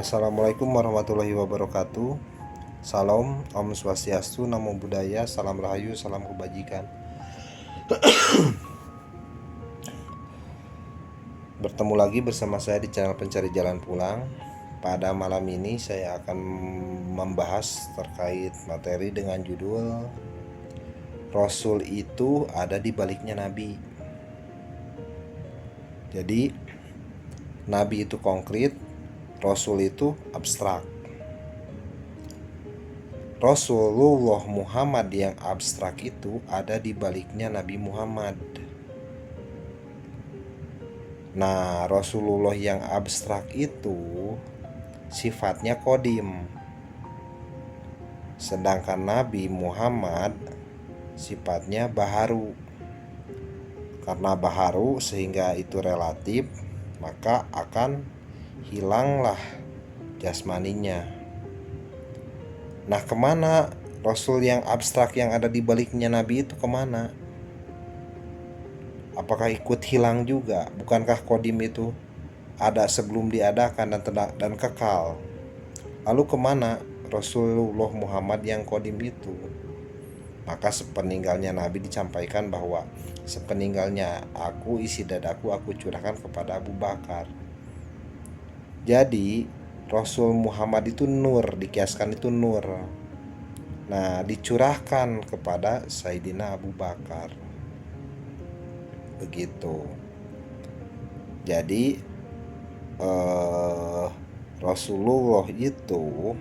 Assalamualaikum warahmatullahi wabarakatuh. Salam, Om Swastiastu, Namo Buddhaya, Salam Rahayu, Salam Kebajikan. Bertemu lagi bersama saya di channel Pencari Jalan Pulang. Pada malam ini saya akan membahas terkait materi dengan judul Rasul itu ada di baliknya Nabi. Jadi Nabi itu konkret, Rasul itu abstrak. Rasulullah Muhammad yang abstrak itu ada di baliknya Nabi Muhammad. Nah, Rasulullah yang abstrak itu sifatnya kodim, sedangkan Nabi Muhammad sifatnya baharu. Karena baharu sehingga itu relatif, maka akan hilanglah jasmaninya. Nah, kemana Rasul yang abstrak yang ada di baliknya Nabi itu kemana? Apakah ikut hilang juga? Bukankah kodim itu ada sebelum diadakan dan kekal? Lalu kemana Rasulullah Muhammad yang kodim itu? Maka sepeninggalnya Nabi disampaikan bahwa sepeninggalnya aku, isi dadaku aku curahkan kepada Abu Bakar. Jadi Rasul Muhammad itu nur, dikiaskan itu nur. Nah, dicurahkan kepada Sayyidina Abu Bakar. Begitu. Jadi Rasulullah itu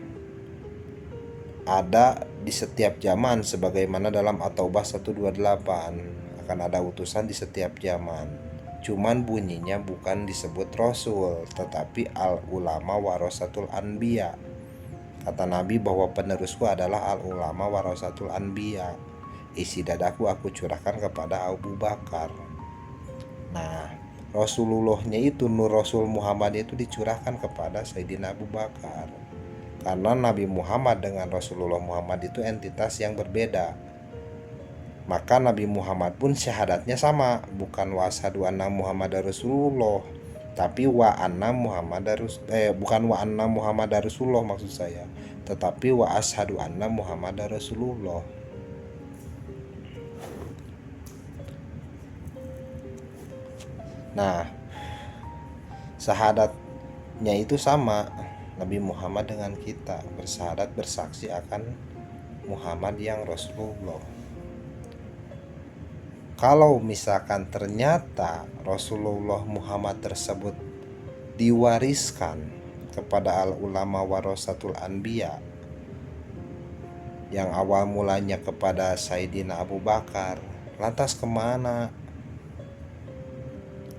ada di setiap zaman, sebagaimana dalam At-Taubah 128 akan ada utusan di setiap zaman. Cuman bunyinya bukan disebut Rasul, tetapi al-ulama warasatul anbiya. Kata Nabi bahwa penerusku adalah al-ulama warasatul anbiya. Isi dadaku aku curahkan kepada Abu Bakar. Nah, Rasulullahnya itu, Nur Rasul Muhammad itu dicurahkan kepada Sayyidina Abu Bakar. Karena Nabi Muhammad dengan Rasulullah Muhammad itu entitas yang berbeda. Maka Nabi Muhammad pun syahadatnya sama, bukan wa asyhadu anna Muhammadar Rasulullah, tapi wa anna Muhammadar bukan wa anna Muhammadar Rasulullah maksud saya, tetapi wa asyhadu anna Muhammadar Rasulullah. Nah, syahadatnya itu sama, Nabi Muhammad dengan kita bersyahadat bersaksi akan Muhammad yang Rasulullah. Kalau misalkan ternyata Rasulullah Muhammad tersebut diwariskan kepada al-ulama warasatul anbiya, yang awal mulanya kepada Sayyidina Abu Bakar, lantas kemana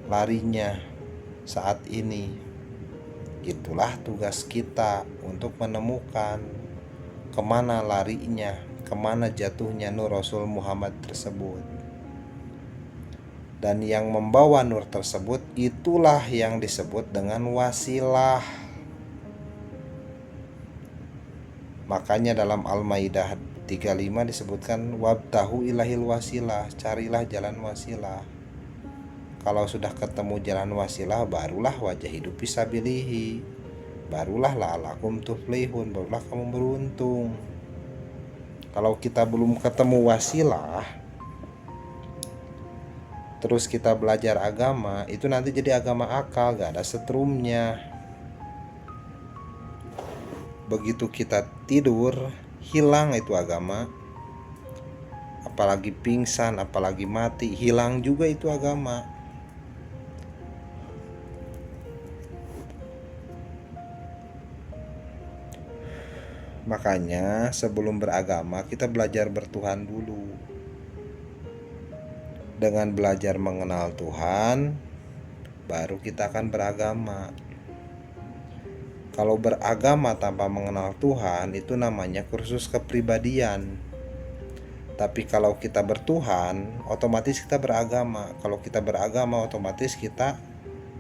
larinya saat ini? Itulah tugas kita untuk menemukan kemana larinya, kemana jatuhnya Nur Rasul Muhammad tersebut. Dan yang membawa nur tersebut itulah yang disebut dengan wasilah. Makanya dalam Al-Maidah 35 disebutkan wabtahu ilahil wasilah, carilah jalan wasilah. Kalau sudah ketemu jalan wasilah, barulah wajah hidup fisabilihi, barulah la'alakum tuflihun, barulah kamu beruntung. Kalau kita belum ketemu wasilah, terus kita belajar agama, itu nanti jadi agama akal, gak ada setrumnya. Begitu kita tidur, hilang itu agama. Apalagi pingsan, apalagi mati, hilang juga itu agama. Makanya sebelum beragama kita belajar bertuhan dulu. Dengan belajar mengenal Tuhan, baru kita akan beragama. Kalau beragama tanpa mengenal Tuhan, itu namanya kursus kepribadian. Tapi kalau kita bertuhan, otomatis kita beragama. Kalau kita beragama, otomatis kita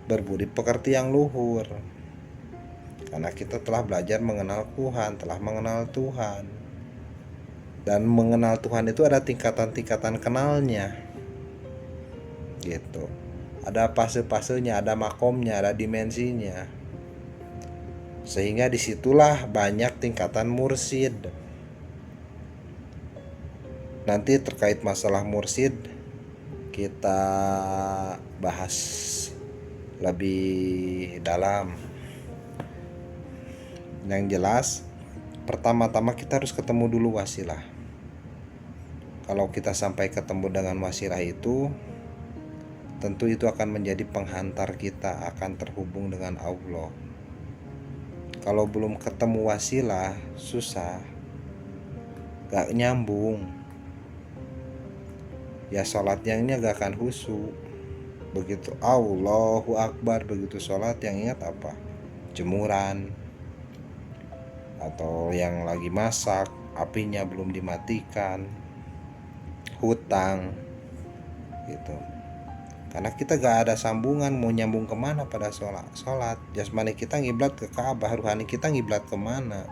berbudi pekerti yang luhur. Karena kita telah belajar mengenal Tuhan, telah mengenal Tuhan. Dan mengenal Tuhan itu ada tingkatan-tingkatan kenalnya. Gitu. Ada fase-fasenya, ada makomnya, ada dimensinya. Sehingga disitulah banyak tingkatan mursyid. Nanti terkait masalah mursyid kita bahas lebih dalam. Yang jelas, pertama-tama kita harus ketemu dulu wasilah. Kalau kita sampai ketemu dengan wasilah itu, tentu itu akan menjadi penghantar kita akan terhubung dengan Allah. Kalau belum ketemu wasilah, susah, gak nyambung. Ya sholatnya ini gak akan khusyuk. Begitu Allahu Akbar, begitu sholat yang ingat apa? Jemuran, atau yang lagi masak apinya belum dimatikan, hutang gitu. Karena kita gak ada sambungan, mau nyambung kemana pada sholat. Jasmani kita ngiblat ke Ka'bah, rohani kita ngiblat kemana?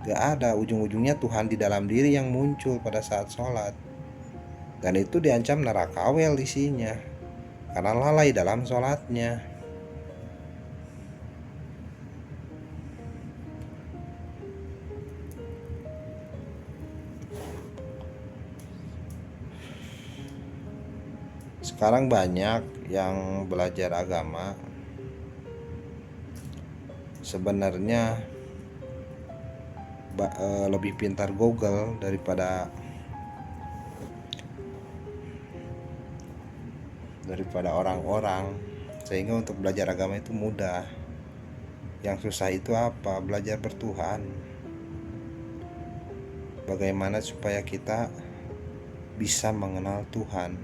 Gak ada, ujung-ujungnya Tuhan di dalam diri yang muncul pada saat sholat. Dan itu diancam neraka awel isinya, karena lalai dalam sholatnya. Sekarang banyak yang belajar agama sebenarnya lebih pintar Google daripada orang-orang, sehingga untuk belajar agama itu mudah. Yang susah itu apa? Belajar bertuhan. Bagaimana supaya kita bisa mengenal Tuhan.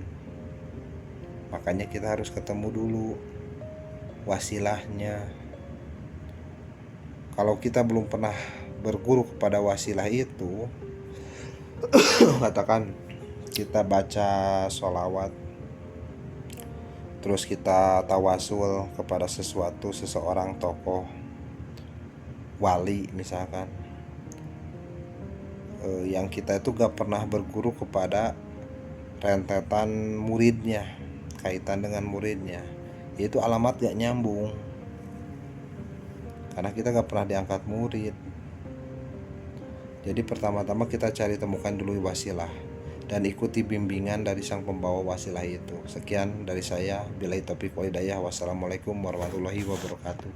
Makanya kita harus ketemu dulu wasilahnya. Kalau kita belum pernah berguru kepada wasilah itu, katakan kita baca sholawat, terus kita tawasul kepada seseorang tokoh wali misalkan, yang kita itu gak pernah berguru kepada rentetan muridnya, kaitan dengan muridnya, itu alamat gak nyambung, karena kita gak pernah diangkat murid. Jadi pertama-tama kita cari temukan dulu wasilah dan ikuti bimbingan dari sang pembawa wasilah itu. Sekian dari saya, billahi taufiq wal hidayah. Wassalamualaikum warahmatullahi wabarakatuh.